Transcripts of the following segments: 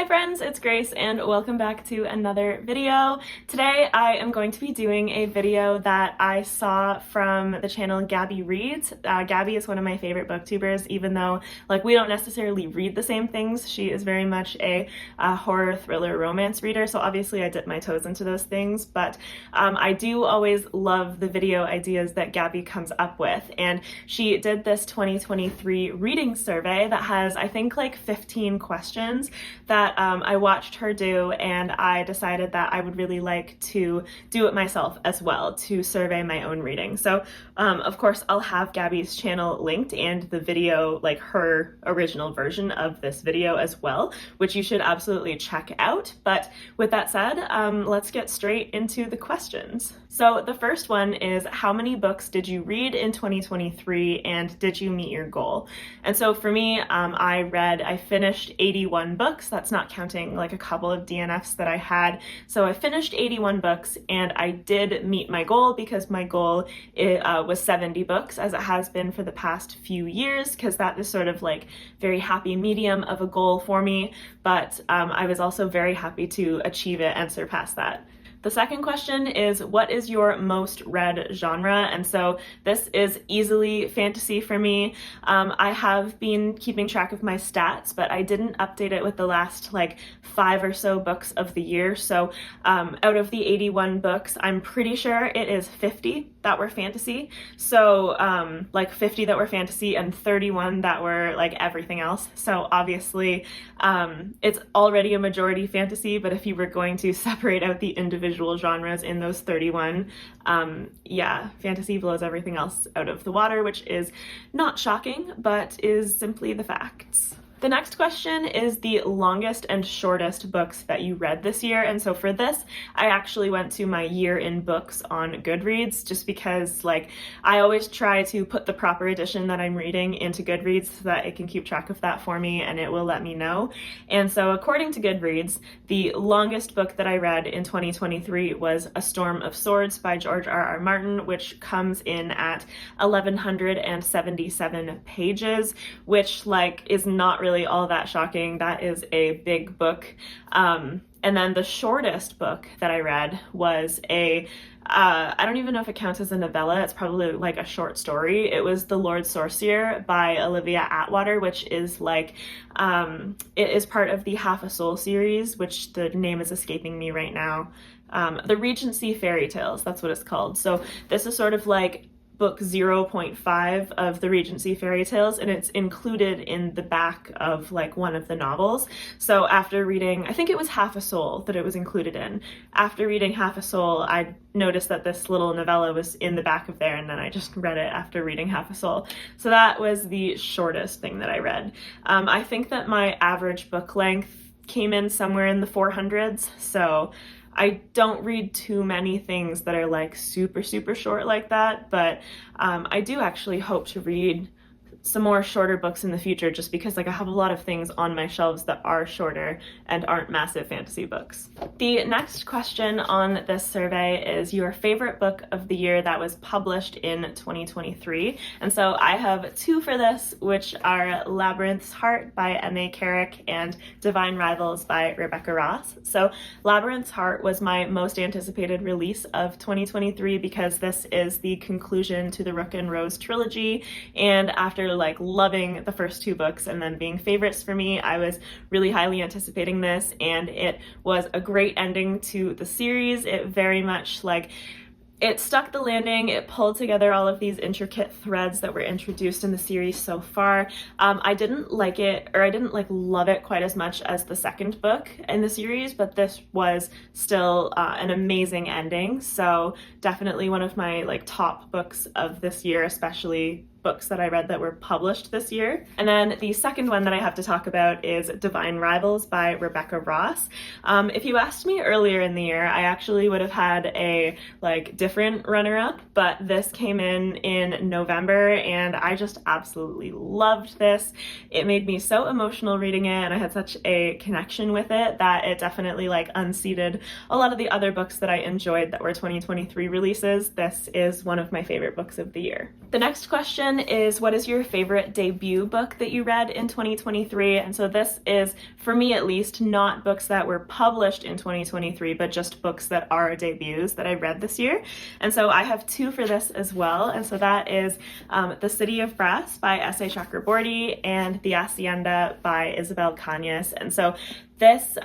Hi friends, it's Grace and welcome back to another video. Today I am going to be doing a video that I saw from the channel Gabby Reads. Gabby is one of my favorite booktubers, even though we don't necessarily read the same things. She is very much a horror, thriller, romance reader, so obviously I dip my toes into those things, but I do always love the video ideas that Gabby comes up with, and she did this 2023 reading survey that has, I think, 15 questions that I watched her do, and I decided that I would really like to do it myself as well, to survey my own reading. So of course I'll have Gabby's channel linked and the video, her original version of this video as well, which you should absolutely check out. But with that said, let's get straight into the questions. So the first one is, how many books did you read in 2023 and did you meet your goal? And so for me, I finished 81 books. That's not counting a couple of DNFs that I had. So I finished 81 books and I did meet my goal, because my goal was 70 books, as it has been for the past few years, because that is sort of very happy medium of a goal for me. But I was also very happy to achieve it and surpass that. The second question is, what is your most read genre? And so this is easily fantasy for me. I have been keeping track of my stats, but I didn't update it with the last 5 or so books of the year. So out of the 81 books, I'm pretty sure it is 50 that were fantasy. So 50 that were fantasy and 31 that were everything else. So obviously it's already a majority fantasy, but if you were going to separate out the individual genres in those 31, yeah, fantasy blows everything else out of the water, which is not shocking, but is simply the facts. The next question is the longest and shortest books that you read this year. And so for this, I actually went to my year in books on Goodreads, just because I always try to put the proper edition that I'm reading into Goodreads so that it can keep track of that for me and it will let me know. And so according to Goodreads, the longest book that I read in 2023 was A Storm of Swords by George R.R. Martin, which comes in at 1,177 pages, which is not really all that shocking. That is a big book. And then the shortest book that I read was I don't even know if it counts as a novella. It's probably a short story. It was The Lord Sorcier by Olivia Atwater, which is it is part of the Half a Soul series, which the name is escaping me right now. The Regency Fairy Tales, that's what it's called. So this is sort of book 0.5 of the Regency Fairy Tales, and it's included in the back of one of the novels. So after reading, I think it was Half a Soul that it was included in. After reading Half a Soul, I noticed that this little novella was in the back of there, and then I just read it after reading Half a Soul. So that was the shortest thing that I read. I think that my average book length came in somewhere in the 400s, so I don't read too many things that are super, super short like that, but I do actually hope to read some more shorter books in the future, just because I have a lot of things on my shelves that are shorter and aren't massive fantasy books. The next question on this survey is your favorite book of the year that was published in 2023. And so I have 2 for this, which are Labyrinth's Heart by M.A. Carrick and Divine Rivals by Rebecca Ross. So Labyrinth's Heart was my most anticipated release of 2023, because this is the conclusion to the Rook and Rose trilogy, and after loving the first 2 books and then being favorites for me, I was really highly anticipating this, and it was a great ending to the series. It very much it stuck the landing. It pulled together all of these intricate threads that were introduced in the series so far. I didn't like it, or I didn't love it quite as much as the second book in the series, but this was still an amazing ending. So definitely one of my top books of this year, especially books that I read that were published this year. And then the second one that I have to talk about is Divine Rivals by Rebecca Ross. If you asked me earlier in the year, I actually would have had a different runner-up, but this came in November, and I just absolutely loved this. It made me so emotional reading it, and I had such a connection with it that it definitely unseated a lot of the other books that I enjoyed that were 2023 releases. This is one of my favorite books of the year. The next question question is, what is your favorite debut book that you read in 2023? And so this is, for me at least, not books that were published in 2023, but just books that are debuts that I read this year. And so I have two for this as well. And so that is The City of Brass by S.A. Chakraborty and The Hacienda by Isabel Cañas. And so this,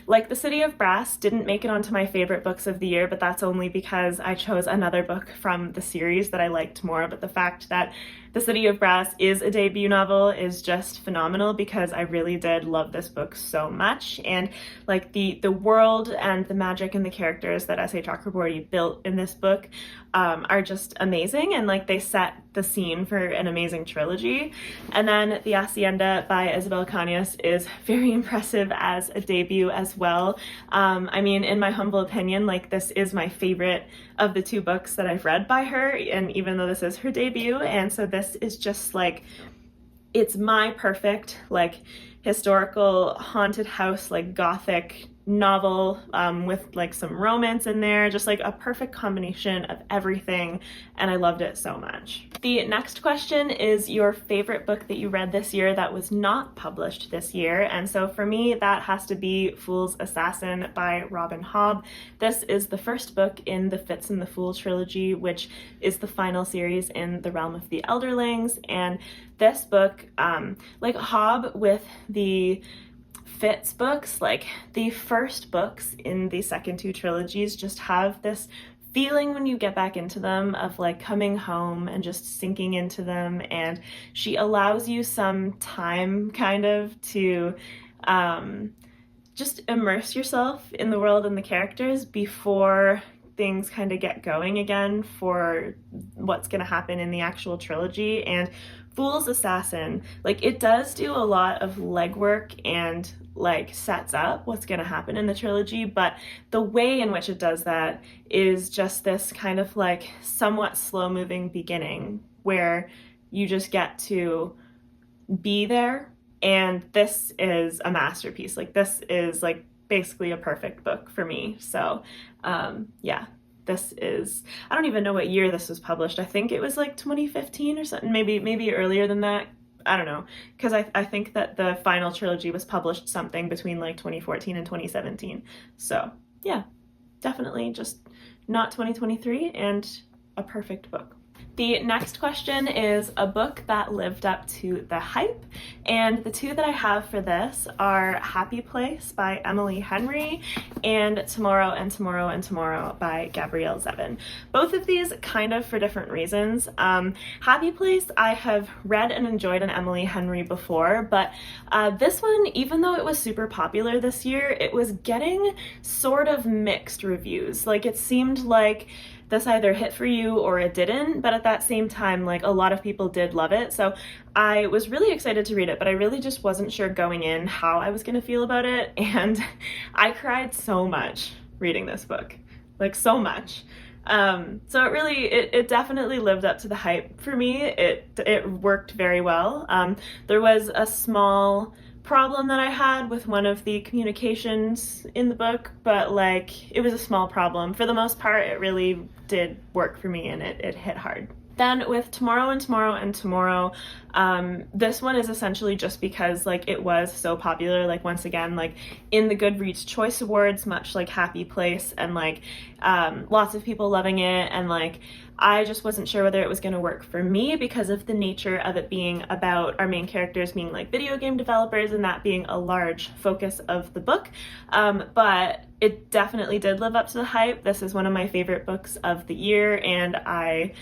like The City of Brass, didn't make it onto my favorite books of the year, but that's only because I chose another book from the series that I liked more. But the fact that The City of Brass is a debut novel is just phenomenal, because I really did love this book so much. And like the world and the magic and the characters that S.A. Chakraborty built in this book are just amazing, and like they set the scene for an amazing trilogy. And then The Hacienda by Isabel Cañas is very impressive as a debut as well. I mean, in my humble opinion, like this is my favorite of the two books that I've read by her, and even though this is her debut. And so this is just like, it's my perfect like historical haunted house, like gothic novel with like some romance in there, just like a perfect combination of everything, and I loved it so much. The next question is your favorite book that you read this year that was not published this year, and so for me that has to be Fool's Assassin by Robin Hobb. This is the first book in the Fitz and the Fool trilogy, which is the final series in the realm of the Elderlings. And this book, like Hobb with the Fitz books, like the first books in the second two trilogies just have this feeling when you get back into them of like coming home and just sinking into them, and she allows you some time kind of to just immerse yourself in the world and the characters before things kind of get going again for what's going to happen in the actual trilogy. And Fool's Assassin, like it does do a lot of legwork and like sets up what's going to happen in the trilogy, but the way in which it does that is just this kind of like somewhat slow moving beginning where you just get to be there. And this is a masterpiece. Like this is like basically a perfect book for me. So yeah, this is, I don't even know what year this was published. I think it was like 2015 or something, maybe earlier than that. I don't know, because I think that the final trilogy was published something between like 2014 and 2017. So yeah, definitely just not 2023 and a perfect book. The next question is a book that lived up to the hype, and the two that I have for this are Happy Place by Emily Henry and Tomorrow and Tomorrow and Tomorrow by Gabrielle Zevin. Both of these kind of for different reasons. Happy Place I have read and enjoyed an Emily Henry before, but this one, even though it was super popular this year, it was getting sort of mixed reviews. Like it seemed like this either hit for you or it didn't, but at that same time, like a lot of people did love it. So I was really excited to read it, but I really just wasn't sure going in how I was going to feel about it. And I cried so much reading this book, like so much. So it definitely lived up to the hype for me. It worked very well. There was a small problem that I had with one of the communications in the book, but like it was a small problem. For the most part, it really did work for me, and it hit hard. Then with Tomorrow and Tomorrow and Tomorrow, this one is essentially just because like it was so popular, like once again, like in the Goodreads Choice Awards, much like Happy Place, and like lots of people loving it, and like I just wasn't sure whether it was going to work for me because of the nature of it being about our main characters being like video game developers and that being a large focus of the book. But it definitely did live up to the hype. This is one of my favorite books of the year, and I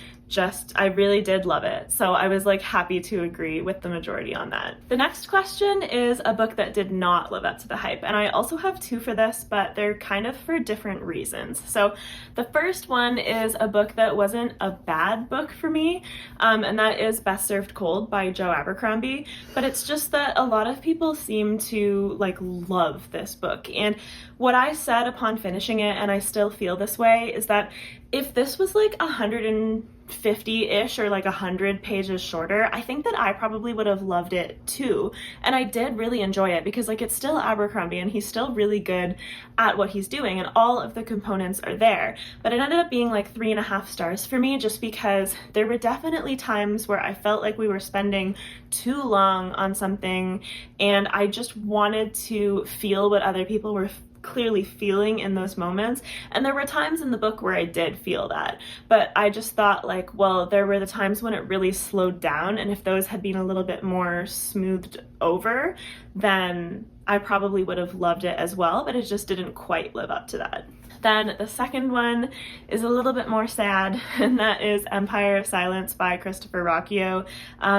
really did love it. So I was like happy to agree with the majority on that. The next question is a book that did not live up to the hype. And I also have two for this, but they're kind of for different reasons. So the first one is a book that wasn't a bad book for me, and that is Best Served Cold by Joe Abercrombie. But it's just that a lot of people seem to like love this book. And what I said upon finishing it, and I still feel this way, is that if this was like 150 50-ish or like 100 pages shorter, I think that I probably would have loved it too. And I did really enjoy it because like it's still Abercrombie and he's still really good at what he's doing and all of the components are there. But it ended up being like 3.5 stars for me just because there were definitely times where I felt like we were spending too long on something and I just wanted to feel what other people were clearly feeling in those moments. And there were times in the book where I did feel that, but I just thought like, well, there were the times when it really slowed down, and if those had been a little bit more smoothed over, then I probably would have loved it as well, but it just didn't quite live up to that. Then the second one is a little bit more sad, and that is Empire of Silence by Christopher Rocchio,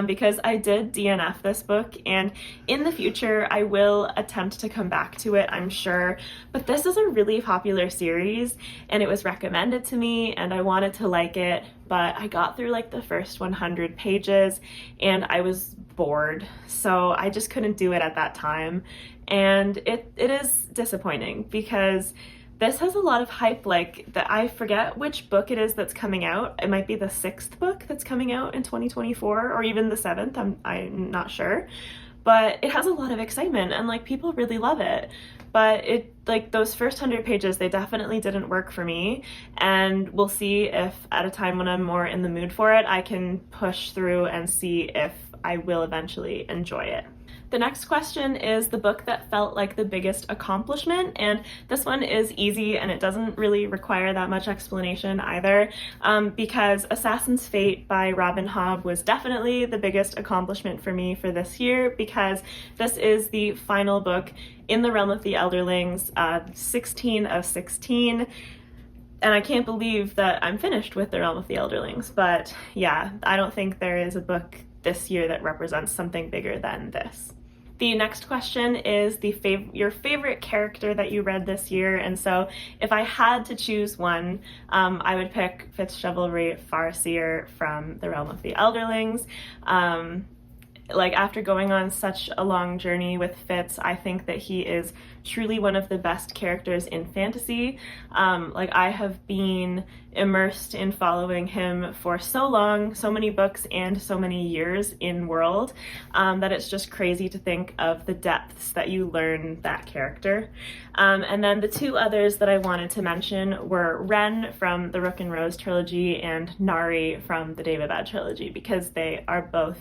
because I did DNF this book, and in the future I will attempt to come back to it, I'm sure, but this is a really popular series, and it was recommended to me, and I wanted to like it, but I got through like the first 100 pages, and I was bored, so I just couldn't do it at that time, and it is disappointing, because this has a lot of hype, like that. I forget which book it is that's coming out. It might be the 6th book that's coming out in 2024 or even the 7th, I'm not sure. But it has a lot of excitement and like people really love it. But it like those first 100 pages, they definitely didn't work for me. And we'll see if at a time when I'm more in the mood for it, I can push through and see if I will eventually enjoy it. The next question is the book that felt like the biggest accomplishment, and this one is easy and it doesn't really require that much explanation either, because Assassin's Fate by Robin Hobb was definitely the biggest accomplishment for me for this year, because this is the final book in the Realm of the Elderlings, 16 of 16. And I can't believe that I'm finished with the Realm of the Elderlings, but yeah, I don't think there is a book this year that represents something bigger than this. The next question is your favorite character that you read this year, and so if I had to choose one, I would pick Fitzchivalry Farseer from the Realm of the Elderlings. Like after going on such a long journey with Fitz, I think that he is truly one of the best characters in fantasy. Like I have been immersed in following him for so long, so many books and so many years in world, that it's just crazy to think of the depths that you learn that character. And then the two others that I wanted to mention were Ren from the Rook and Rose trilogy and Nari from the Daevabad trilogy, because they are both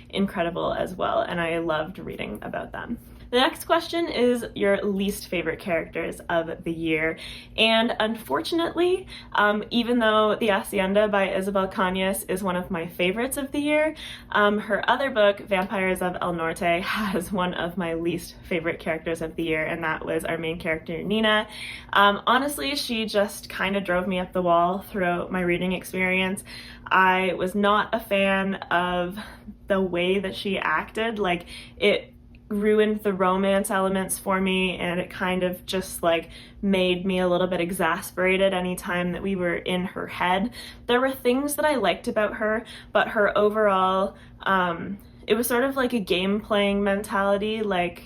incredible as well, and I loved reading about them. The next question is your least favorite characters of the year, and unfortunately, even though The Hacienda by Isabel Cañas is one of my favorites of the year, her other book, Vampires of El Norte, has one of my least favorite characters of the year, and that was our main character, Nina. Honestly, she just kind of drove me up the wall throughout my reading experience. I was not a fan of the way that she acted. Like, it ruined the romance elements for me, and it kind of just like made me a little bit exasperated anytime that we were in her head. There were things that I liked about her, but her overall, it was sort of like a game playing mentality, like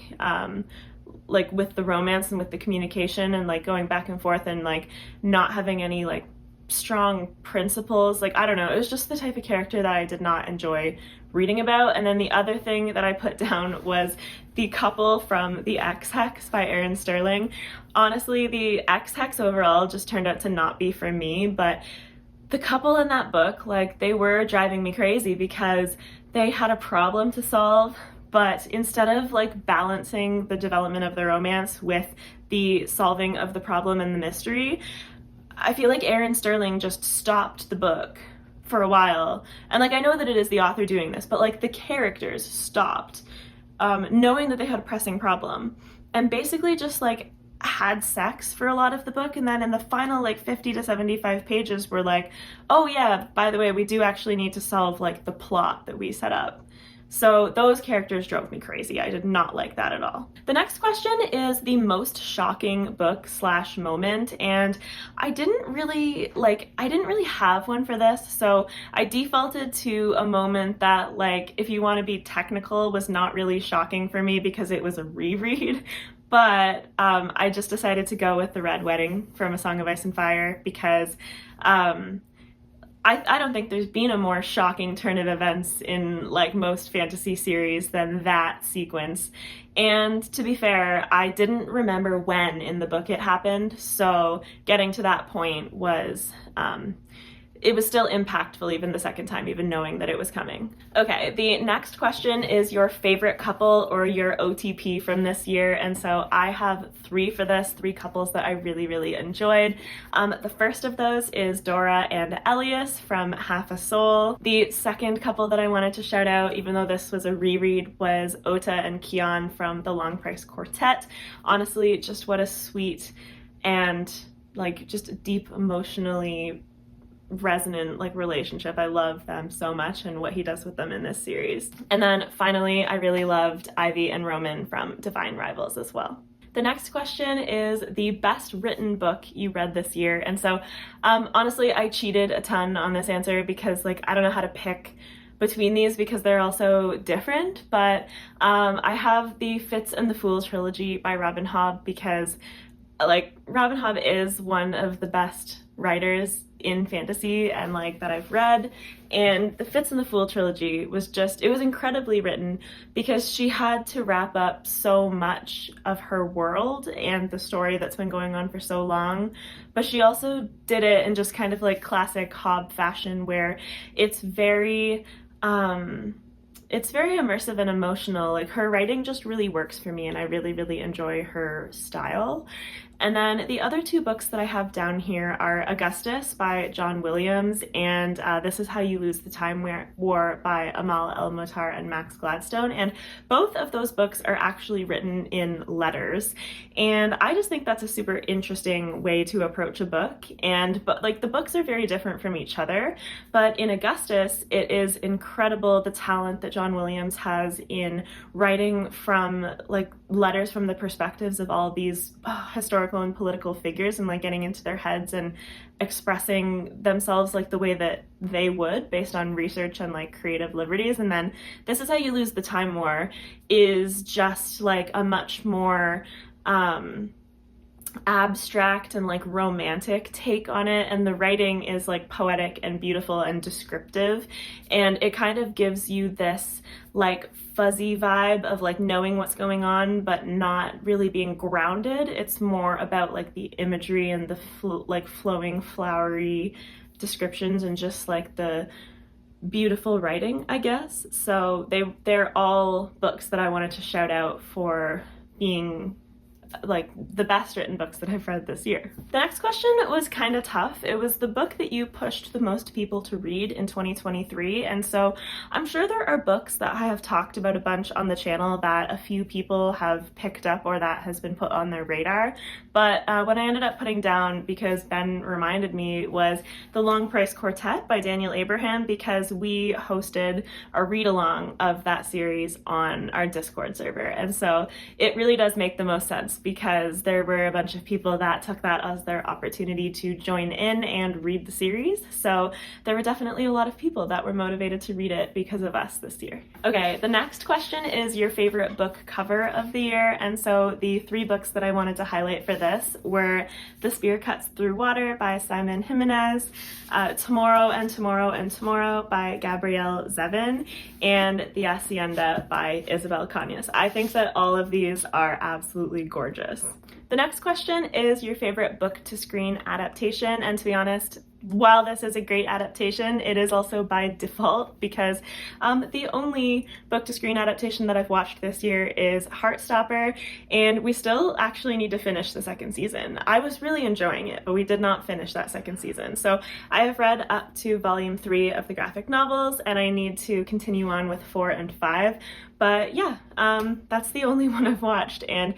with the romance and with the communication and like going back and forth and like not having any like strong principles. Like, I don't know, it was just the type of character that I did not enjoy reading about. And then the other thing that I put down was the couple from The X-Hex by Erin Sterling. Honestly, The X-Hex overall just turned out to not be for me, but the couple in that book, like, they were driving me crazy because they had a problem to solve, but instead of like balancing the development of the romance with the solving of the problem and the mystery, I feel like Erin Sterling just stopped the book for a while. And like, I know that it is the author doing this, but like the characters stopped, knowing that they had a pressing problem, and basically just like had sex for a lot of the book. And then in the final like 50 to 75 pages were like, oh yeah, by the way, we do actually need to solve like the plot that we set up. So those characters drove me crazy. I did not like that at all. The next question is the most shocking book / moment, and I didn't really have one for this, so I defaulted to a moment that, like, if you want to be technical, was not really shocking for me because it was a reread. But I just decided to go with The Red Wedding from A Song of Ice and Fire because I don't think there's been a more shocking turn of events in like most fantasy series than that sequence. And to be fair, I didn't remember when in the book it happened, so getting to that point was it was still impactful even the second time, even knowing that it was coming. Okay, the next question is your favorite couple or your OTP from this year. And so I have three for this, three couples that I really, really enjoyed. The first of those is Dora and Elias from Half a Soul. The second couple that I wanted to shout out, even though this was a reread, was Ota and Kian from the Long Price Quartet. Honestly, just what a sweet and like just deep emotionally resonant like relationship. I love them so much and what he does with them in this series. And then finally, I really loved Ivy and Roman from Divine Rivals as well. The next question is the best written book you read this year. And so honestly, I cheated a ton on this answer because like I don't know how to pick between these because they're all so different, but I have the Fitz and the Fool trilogy by Robin Hobb because like Robin Hobb is one of the best writers in fantasy and like that I've read, and the Fitz and the Fool trilogy was just, it was incredibly written because she had to wrap up so much of her world and the story that's been going on for so long, but she also did it in just kind of like classic Hobb fashion where it's very immersive and emotional. Like her writing just really works for me and I really, really enjoy her style. And then the other two books that I have down here are Augustus by John Williams and This Is How You Lose the Time War by Amal El-Mohtar and Max Gladstone. And both of those books are actually written in letters. And I just think that's a super interesting way to approach a book. But like the books are very different from each other. But in Augustus, it is incredible the talent that John Williams has in writing from like letters from the perspectives of all these historical and political figures and like getting into their heads and expressing themselves like the way that they would based on research and like creative liberties. And then This Is How You Lose the Time War is just like a much more abstract and like romantic take on it, and the writing is like poetic and beautiful and descriptive, and it kind of gives you this like fuzzy vibe of like knowing what's going on but not really being grounded. It's more about like the imagery and the like flowing flowery descriptions and just like the beautiful writing, I guess. So they're all books that I wanted to shout out for being like the best written books that I've read this year. The next question was kind of tough. It was the book that you pushed the most people to read in 2023, and so I'm sure there are books that I have talked about a bunch on the channel that a few people have picked up or that has been put on their radar, but what I ended up putting down, because Ben reminded me, was The Long Price Quartet by Daniel Abraham, because we hosted a read-along of that series on our Discord server, and so it really does make the most sense because there were a bunch of people that took that as their opportunity to join in and read the series. So there were definitely a lot of people that were motivated to read it because of us this year. Okay, the next question is your favorite book cover of the year. And so the three books that I wanted to highlight for this were The Spear Cuts Through Water by Simon Jimenez, Tomorrow and Tomorrow and Tomorrow by Gabrielle Zevin, and The Hacienda by Isabel Cañas. I think that all of these are absolutely gorgeous. The next question is your favorite book to screen adaptation, and to be honest, while this is a great adaptation, it is also by default because the only book to screen adaptation that I've watched this year is Heartstopper, and we still actually need to finish the second season. I was really enjoying it, but we did not finish that second season. So I have read up to volume 3 of the graphic novels, and I need to continue on with 4 and 5. But yeah, that's the only one I've watched, and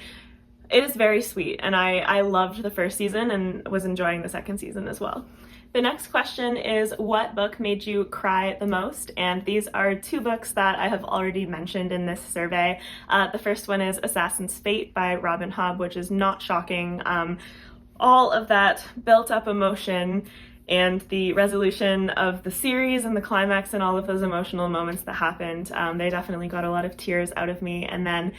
it is very sweet, and I loved the first season and was enjoying the second season as well. The next question is, what book made you cry the most? And these are two books that I have already mentioned in this survey. The first one is Assassin's Fate by Robin Hobb, which is not shocking. All of that built up emotion and the resolution of the series and the climax and all of those emotional moments that happened. They definitely got a lot of tears out of me. And then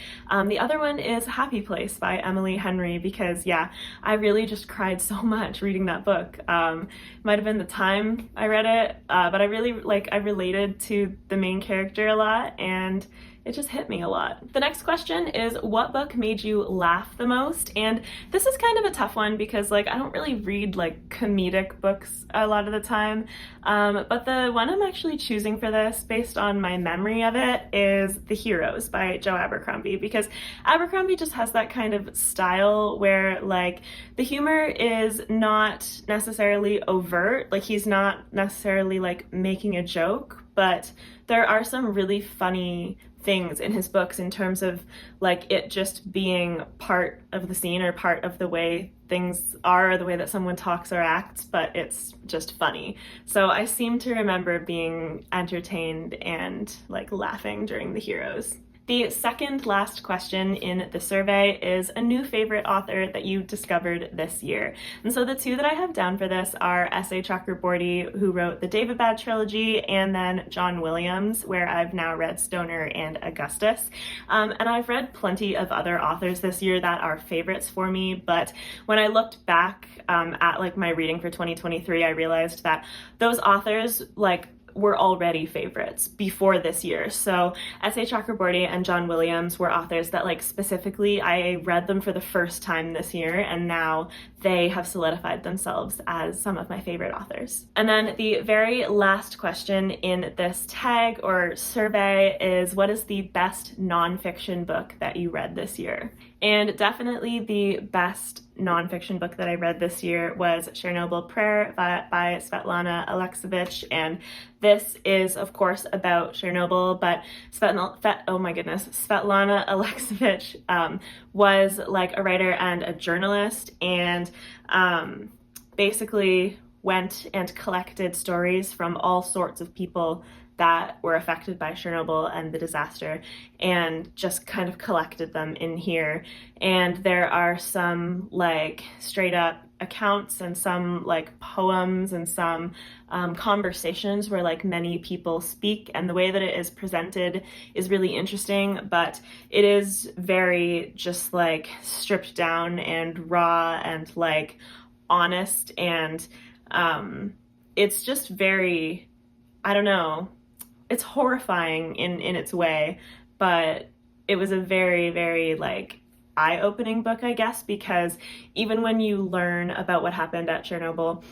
the other one is Happy Place by Emily Henry, because yeah, I really just cried so much reading that book. Might have been the time I read it, but I really I related to the main character a lot, and it just hit me a lot. The next question is, what book made you laugh the most? And this is kind of a tough one because I don't really read comedic books a lot of the time, but the one I'm actually choosing for this based on my memory of it is The Heroes by Joe Abercrombie, because Abercrombie just has that kind of style where the humor is not necessarily overt, he's not necessarily making a joke, but there are some really funny things in his books in terms of it just being part of the scene or part of the way things are, or the way that someone talks or acts, but it's just funny. So I seem to remember being entertained and laughing during The Heroes. The second last question in the survey is a new favorite author that you discovered this year. And so the two that I have down for this are S.A. Chakraborty, who wrote the David Bad trilogy, and then John Williams, where I've now read Stoner and Augustus. And I've read plenty of other authors this year that are favorites for me, but when I looked back at my reading for 2023, I realized that those authors were already favorites before this year. So S.A. Chakraborty and John Williams were authors that specifically I read them for the first time this year, and now they have solidified themselves as some of my favorite authors. And then the very last question in this tag or survey is, what is the best nonfiction book that you read this year? And definitely the best nonfiction book that I read this year was Chernobyl Prayer by Svetlana Alexievich, and this is of course about Chernobyl, but Svetlana Alexievich was a writer and a journalist, and basically went and collected stories from all sorts of people that were affected by Chernobyl and the disaster, and just kind of collected them in here. And there are some straight up accounts and some poems and some conversations where many people speak, and the way that it is presented is really interesting, but it is very just stripped down and raw and honest, and it's just very, I don't know, it's horrifying in its way, but it was a very, very eye-opening book, I guess, because even when you learn about what happened at Chernobyl,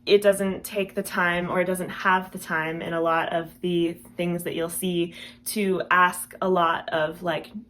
it doesn't take the time, or it doesn't have the time in a lot of the things that you'll see, to ask a lot of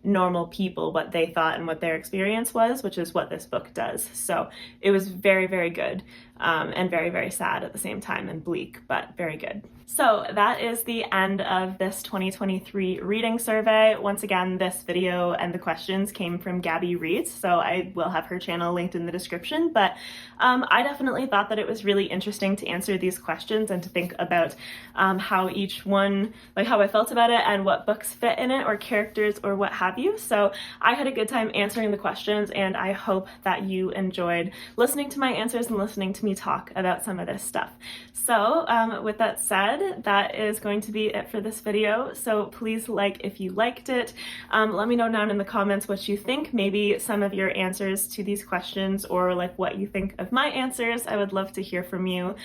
normal people what they thought and what their experience was, which is what this book does. So it was very, very good, and very, very sad at the same time, and bleak, but very good. So that is the end of this 2023 reading survey. Once again, this video and the questions came from Gabby Reeds, so I will have her channel linked in the description, but I definitely thought that it was really interesting to answer these questions and to think about how each one, how I felt about it and what books fit in it, or characters, or what have you. So I had a good time answering the questions, and I hope that you enjoyed listening to my answers and listening to me talk about some of this stuff. So with that said, that is going to be it for this video. So please if you liked it. Let me know down in the comments what you think, maybe some of your answers to these questions, or what you think of my answers. I would love to hear from you.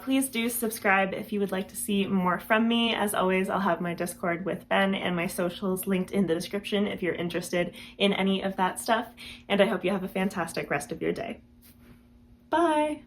Please do subscribe if you would like to see more from me. As always, I'll have my Discord with Ben and my socials linked in the description if you're interested in any of that stuff. And I hope you have a fantastic rest of your day. Bye!